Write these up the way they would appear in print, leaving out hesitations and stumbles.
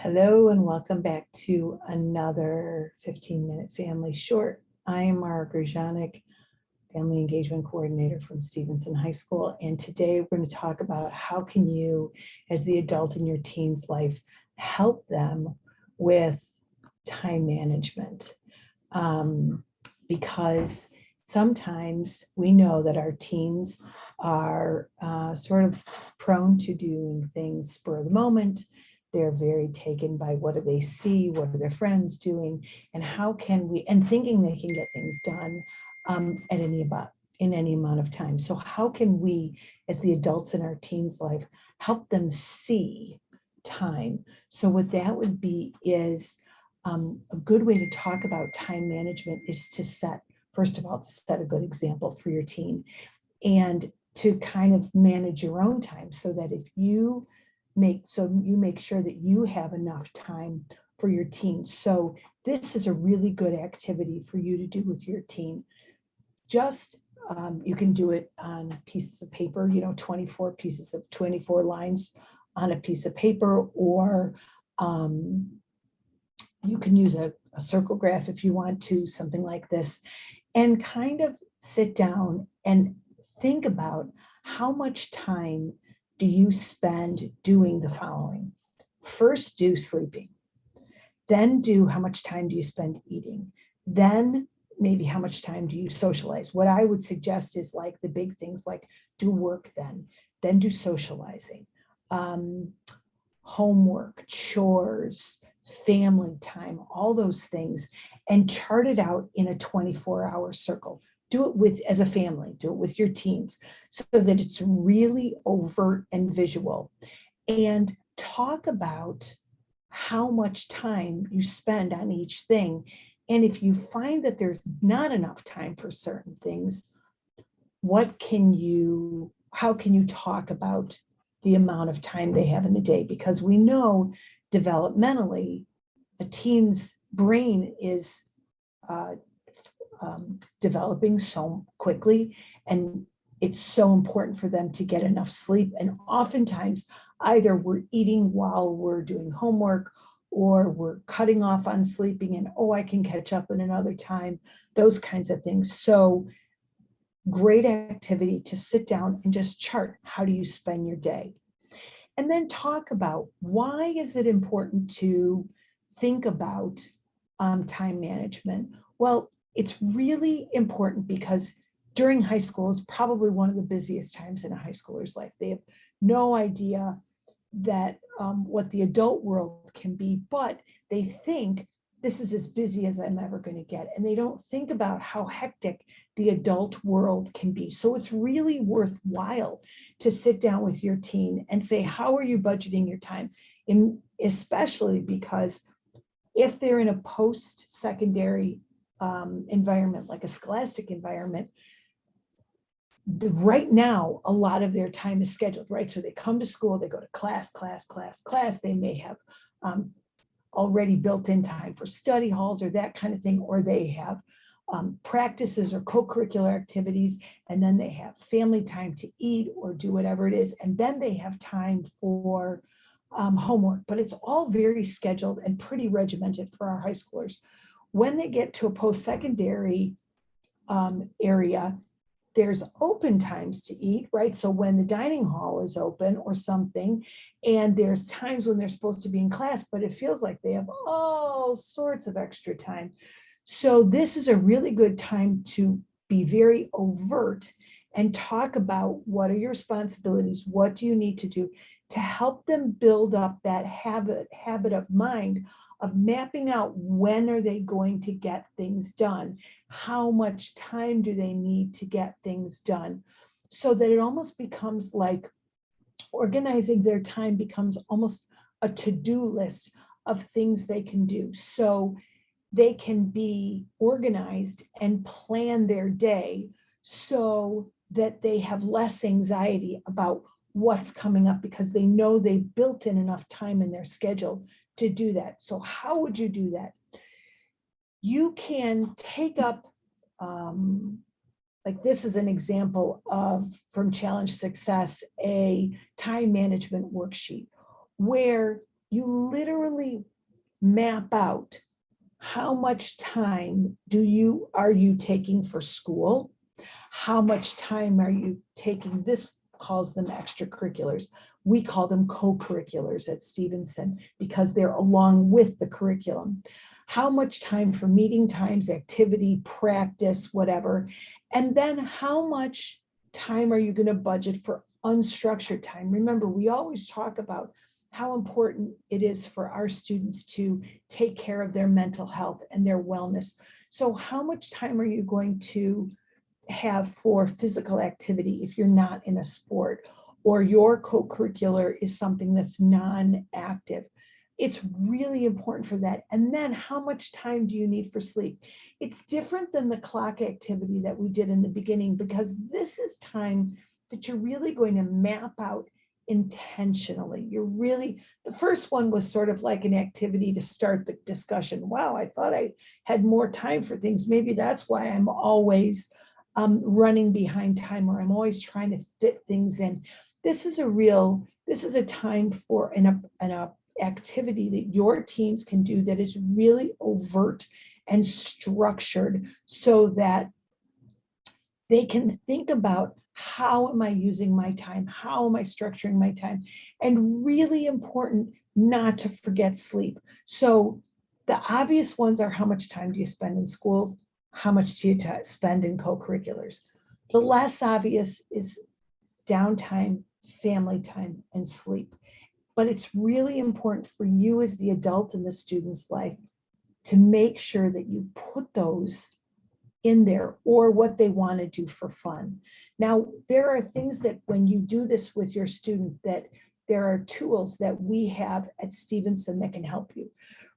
Hello and welcome back to another 15-minute family short. I am Mara Grzanik, Family Engagement Coordinator from Stevenson High School, and today we're going to talk about how can you, as the adult in your teen's life, help them with time management. Because sometimes we know that our teens are sort of prone to doing things spur of the moment. They're very taken by what do they see, what are their friends doing, and how can we, and thinking they can get things done in any amount of time. So how can we, as the adults in our teens' life, help them see time? So what that would be is a good way to talk about time management is to set, first of all, to set a good example for your teen and to kind of manage your own time so that you make sure that you have enough time for your teen. So this is a really good activity for you to do with your teen. Just you can do it on pieces of paper, 24 lines on a piece of paper, or you can use a circle graph if you want to, something like this, and kind of sit down and think about how much time do you spend doing the following. First, do sleeping. Then do how much time do you spend eating. Then maybe how much time do you socialize. What I would suggest is like the big things like do work, then do socializing, homework, chores, family time, all those things, and chart it out in a 24-hour circle. Do it as a family, do it with your teens so that it's really overt and visual. And talk about how much time you spend on each thing. And if you find that there's not enough time for certain things, how can you talk about the amount of time they have in a day? Because we know developmentally, a teen's brain is developing so quickly, and it's so important for them to get enough sleep. And oftentimes, either we're eating while we're doing homework, or we're cutting off on sleeping and, I can catch up in another time, those kinds of things. So great activity to sit down and just chart how do you spend your day. And then talk about why is it important to think about time management. Well, it's really important because during high school is probably one of the busiest times in a high schooler's life. They have no idea that what the adult world can be, but they think this is as busy as I'm ever going to get. And they don't think about how hectic the adult world can be. So it's really worthwhile to sit down with your teen and say, how are you budgeting your time? Especially because if they're in a post-secondary environment, like a scholastic environment, right now, a lot of their time is scheduled, right? So they come to school, they go to class. They may have already built in time for study halls or that kind of thing, or they have practices or co-curricular activities, and then they have family time to eat or do whatever it is, and then they have time for homework. But it's all very scheduled and pretty regimented for our high schoolers. When they get to a post-secondary area, there's open times to eat, right? So when the dining hall is open or something, and there's times when they're supposed to be in class, but it feels like they have all sorts of extra time. So this is a really good time to be very overt and talk about what are your responsibilities, what do you need to do to help them build up that habit of mind of mapping out when are they going to get things done, how much time do they need to get things done, so that it almost becomes like organizing their time becomes almost a to-do list of things they can do. So they can be organized and plan their day so that they have less anxiety about what's coming up because they know they've built in enough time in their schedule to do that. So how would you do that? You can take up, like this is an example of, from Challenge Success, a time management worksheet where you literally map out how much time are you taking for school? How much time are you taking? This calls them extracurriculars. We call them co-curriculars at Stevenson because they're along with the curriculum. How much time for meeting times, activity, practice, whatever. And then how much time are you going to budget for unstructured time? Remember, we always talk about how important it is for our students to take care of their mental health and their wellness. So how much time are you going to have for physical activity if you're not in a sport, or your co-curricular is something that's non-active? It's really important for that. And then how much time do you need for sleep? It's different than the clock activity that we did in the beginning, because this is time that you're really going to map out intentionally. The first one was sort of like an activity to start the discussion. Wow, I thought I had more time for things. Maybe that's why I'm always running behind time, or I'm always trying to fit things in. This is a time for an activity that your teens can do that is really overt and structured, so that they can think about, how am I using my time? How am I structuring my time? And really important, not to forget sleep. So the obvious ones are, how much time do you spend in school? How much do you spend in co-curriculars? The less obvious is downtime, family time, and sleep. But it's really important for you as the adult in the student's life to make sure that you put those in there, or what they want to do for fun. Now, there are things that when you do this with your student, that there are tools that we have at Stevenson that can help you.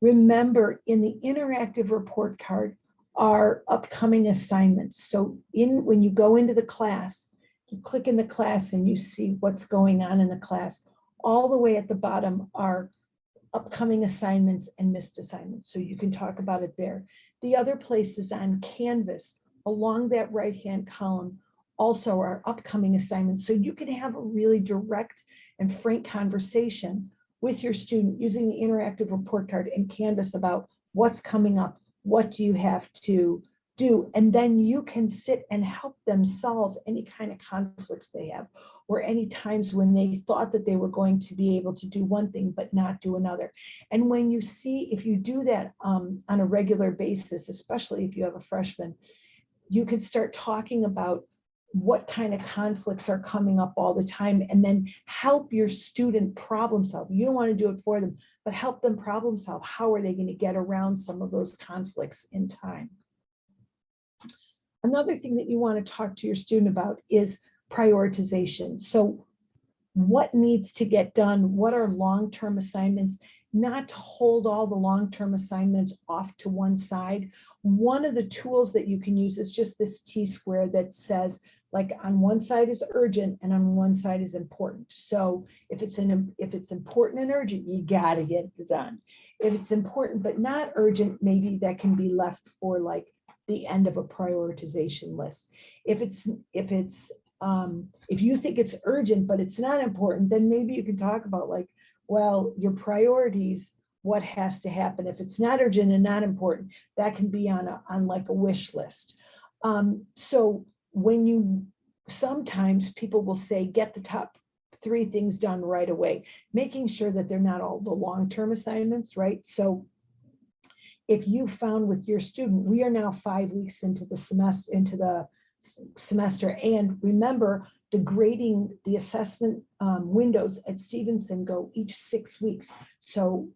Remember, in the interactive report card are upcoming assignments. So when you go into the class, you click in the class and you see what's going on in the class. All the way at the bottom are upcoming assignments and missed assignments. So you can talk about it there. The other places on Canvas, along that right-hand column, also are upcoming assignments. So you can have a really direct and frank conversation with your student using the interactive report card and Canvas about what's coming up, what do you have to do, and then you can sit and help them solve any kind of conflicts they have, or any times when they thought that they were going to be able to do one thing but not do another. And when you see, if you do that on a regular basis, especially if you have a freshman, you could start talking about what kind of conflicts are coming up all the time, and then help your student problem solve. You don't want to do it for them, but help them problem solve. How are they going to get around some of those conflicts in time? Another thing that you want to talk to your student about is prioritization. So what needs to get done? What are long-term assignments? Not to hold all the long-term assignments off to one side. One of the tools that you can use is just this T-square that says, like, on one side is urgent and on one side is important. So if it's important and urgent, you got to get it done. If it's important but not urgent, maybe that can be left for like the end of a prioritization list. If you think it's urgent but it's not important, then maybe you can talk about, like, well, your priorities, what has to happen. If it's not urgent and not important, that can be on like a wish list. So sometimes people will say, get the top 3 things done right away, making sure that they're not all the long-term assignments, right? So if you found with your student, we are now 5 weeks into the semester, and remember, the grading, the assessment windows at Stevenson go each 6 weeks. So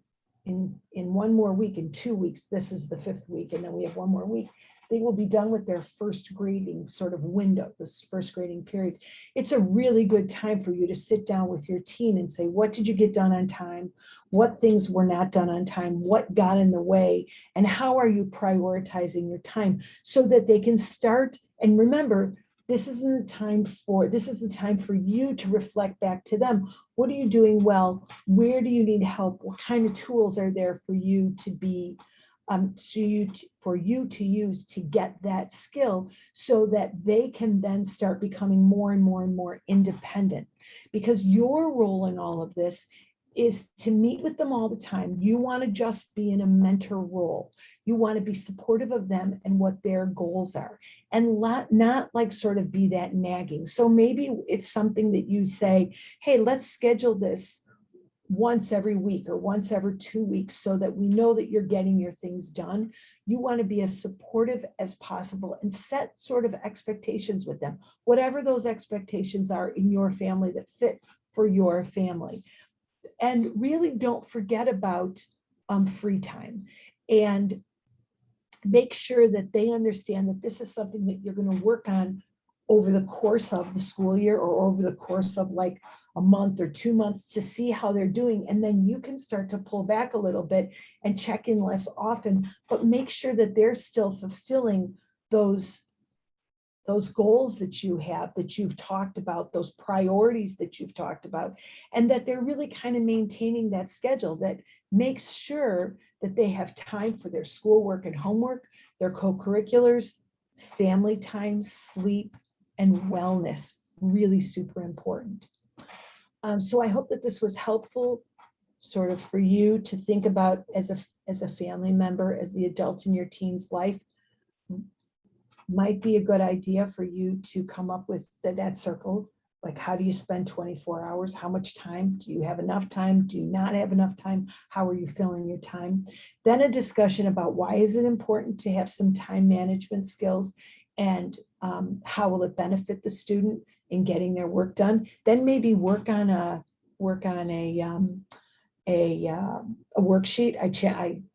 in 1 more week, in 2 weeks, this is the 5th week, and then we have 1 more week, they will be done with their first grading sort of window, this first grading period. It's a really good time for you to sit down with your teen and say, what did you get done on time? What things were not done on time? What got in the way? And how are you prioritizing your time, so that they can start? And remember, this is the time for you to reflect back to them. What are you doing well? Where do you need help? What kind of tools are there for you to be for you to use to get that skill, so that they can then start becoming more and more and more independent? Because your role in all of this is to meet with them all the time. You want to just be in a mentor role. You want to be supportive of them and what their goals are, and not like sort of be that nagging. So maybe it's something that you say, hey, let's schedule this once every week or once every 2 weeks so that we know that you're getting your things done. You want to be as supportive as possible and set sort of expectations with them, whatever those expectations are in your family that fit for your family. And really don't forget about free time, and make sure that they understand that this is something that you're going to work on over the course of the school year or over the course of like a month or 2 months to see how they're doing. And then you can start to pull back a little bit and check in less often, but make sure that they're still fulfilling those goals that you have, that you've talked about, those priorities that you've talked about, and that they're really kind of maintaining that schedule that makes sure that they have time for their schoolwork and homework, their co-curriculars, family time, sleep, and wellness. Really super important. So I hope that this was helpful sort of for you to think about as a family member, as the adult in your teen's life. Might be a good idea for you to come up with that circle. Like, how do you spend 24 hours? How much time? Do you have enough time? Do you not have enough time? How are you filling your time? Then a discussion about why is it important to have some time management skills, and how will it benefit the student in getting their work done? Then maybe work on a worksheet.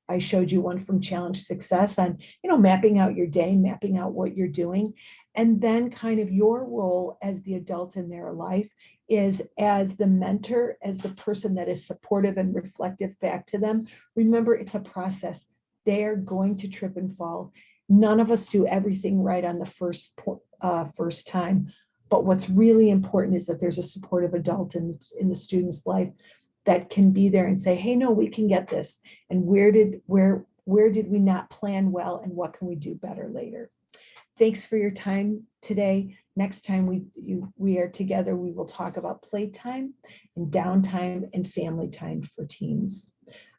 I showed you one from Challenge Success on, mapping out your day, mapping out what you're doing. And then kind of your role as the adult in their life is as the mentor, as the person that is supportive and reflective back to them. Remember, it's a process. They're going to trip and fall. None of us do everything right on the first time. But what's really important is that there's a supportive adult in the student's life that can be there and say, hey, no, we can get this. And where did we not plan well, and what can we do better later? Thanks for your time today. Next time we are together, we will talk about playtime and downtime and family time for teens.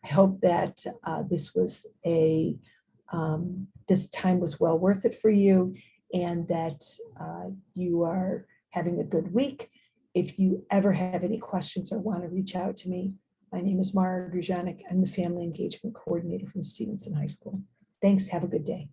I hope that this time was well worth it for you, and that you are having a good week. If you ever have any questions or want to reach out to me, my name is Mara Grujanik. I'm the Family Engagement Coordinator from Stevenson High School. Thanks. Have a good day.